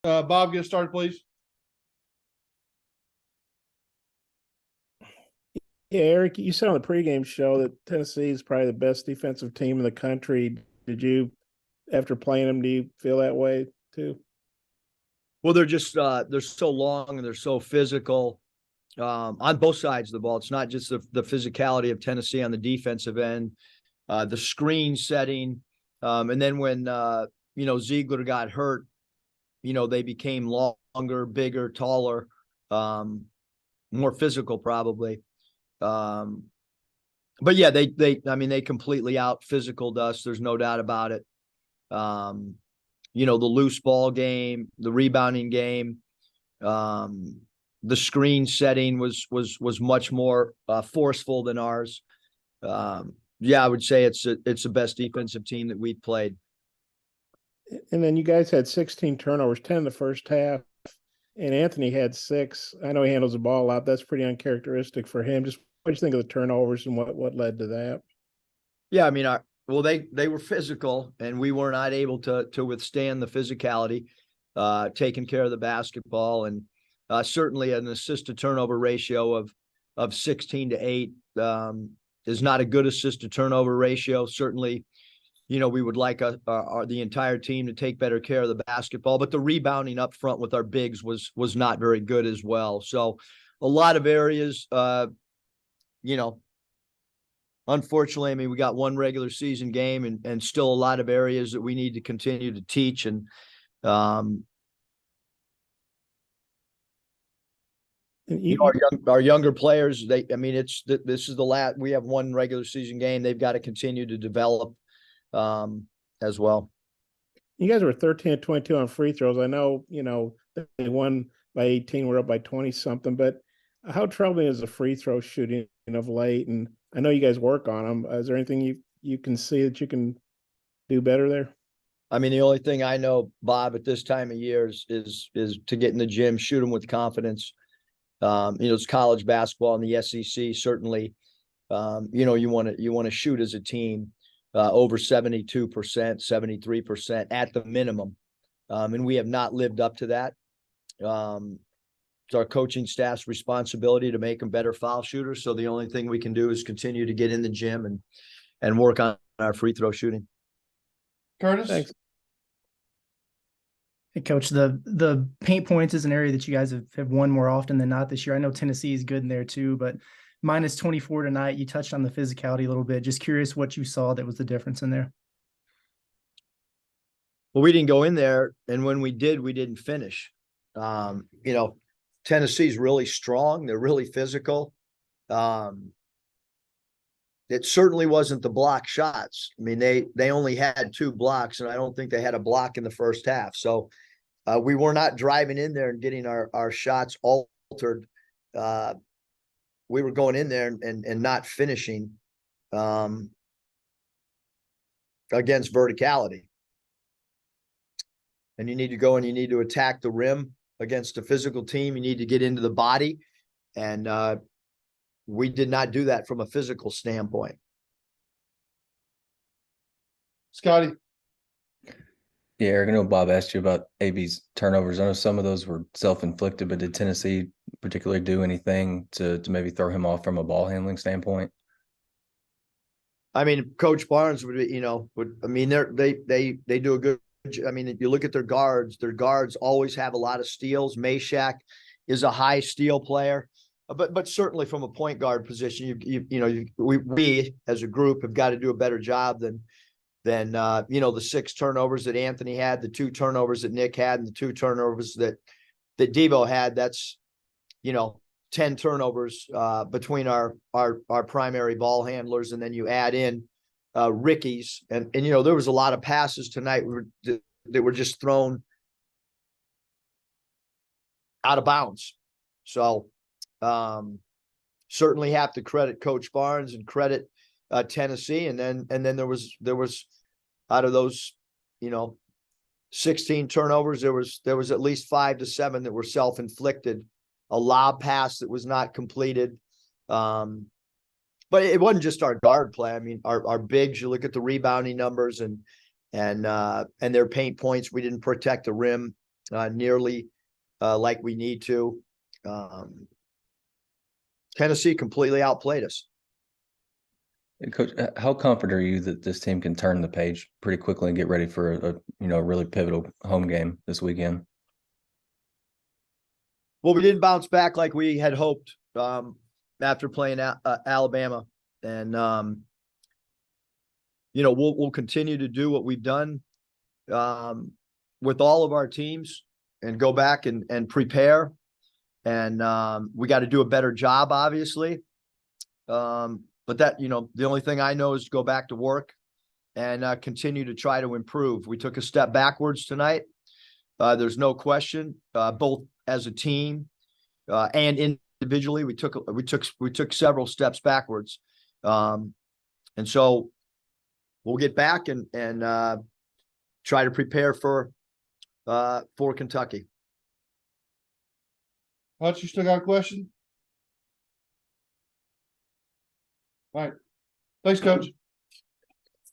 Bob, get started, please. Yeah, Eric, you said on the pregame show that Tennessee is probably the best defensive team in the country. Did you, after playing them, do you feel that way too? Well, they're just they're so long and they're so physical on both sides of the ball. It's not just the physicality of Tennessee on the defensive end, the screen setting, and then when Ziegler got hurt, they became longer, bigger, taller, more physical probably. But yeah, they completely out physicaled us. There's no doubt about it. The loose ball game, the rebounding game, the screen setting was much more forceful than ours. Yeah, I would say it's the best defensive team that we've played. And then you guys had 16 turnovers, 10 in the first half, and Anthony had 6. I know he handles the ball a lot. That's pretty uncharacteristic for him. Just what do you think of the turnovers and what led to that? Yeah, I mean, they were physical, and we were not able to withstand the physicality, taking care of the basketball, and certainly an assist to turnover ratio of 16-8 is not a good assist to turnover ratio. Certainly, we would like the entire team to take better care of the basketball, but the rebounding up front with our bigs was not very good as well. So a lot of areas, unfortunately, I mean, we got one regular season game and still a lot of areas that we need to continue to teach. And, our younger players, this is the last, we have one regular season game. They've got to continue to develop as well. You guys were 13-22 on free throws. I know, they won by 18, we're up by 20 something, but how troubling is the free throw shooting of late? And I know you guys work on them. Is there anything you can see that you can do better there? I mean, the only thing I know, Bob, at this time of year is to get in the gym, shoot them with confidence. It's college basketball in the SEC. Certainly, you want to shoot as a team over 72%, 73% at the minimum, and we have not lived up to that. It's our coaching staff's responsibility to make them better foul shooters. So the only thing we can do is continue to get in the gym and work on our free throw shooting. Curtis? Thanks. Hey, Coach, the paint points is an area that you guys have won more often than not this year. I know Tennessee is good in there too, but minus 24 tonight. You touched on the physicality a little bit. Just curious what you saw that was the difference in there. Well, we didn't go in there, and when we did, we didn't finish. Tennessee's really strong. They're really physical. It certainly wasn't the block shots. I mean, they only had 2 blocks, and I don't think they had a block in the first half. So we were not driving in there and getting our shots altered. We were going in there and not finishing against verticality. And you need to go and you need to attack the rim against a physical team. You need to get into the body. And we did not do that from a physical standpoint. Scotty? Yeah, Eric, I know Bob asked you about AB's turnovers. I know some of those were self-inflicted, but did Tennessee particularly do anything to maybe throw him off from a ball handling standpoint? I mean, Coach Barnes would they do a good. I mean, if you look at their guards always have a lot of steals. Meshack is a high steal player, but certainly from a point guard position, we as a group have got to do a better job than the 6 turnovers that Anthony had, the 2 turnovers that Nick had, and the 2 turnovers that Devo had. That's 10 turnovers between our primary ball handlers, and then you add in Ricky's, and there was a lot of passes tonight that were just thrown out of bounds. So certainly have to credit Coach Barnes and credit Tennessee, and then there was out of those 16 turnovers, there was at least 5 to 7 that were self-inflicted. A lob pass that was not completed. But it wasn't just our guard play. I mean, our bigs, you look at the rebounding numbers and their paint points. We didn't protect the rim nearly like we need to. Tennessee completely outplayed us. And Coach, how confident are you that this team can turn the page pretty quickly and get ready for a really pivotal home game this weekend? Well, we didn't bounce back like we had hoped after playing Alabama, and we'll continue to do what we've done with all of our teams and go back and prepare. And we got to do a better job, obviously. But that, the only thing I know is go back to work and continue to try to improve. We took a step backwards tonight. There's no question, both as a team and individually, we took several steps backwards. And so we'll get back and try to prepare for Kentucky. Hutch, you still got a question? All right. Thanks, Coach.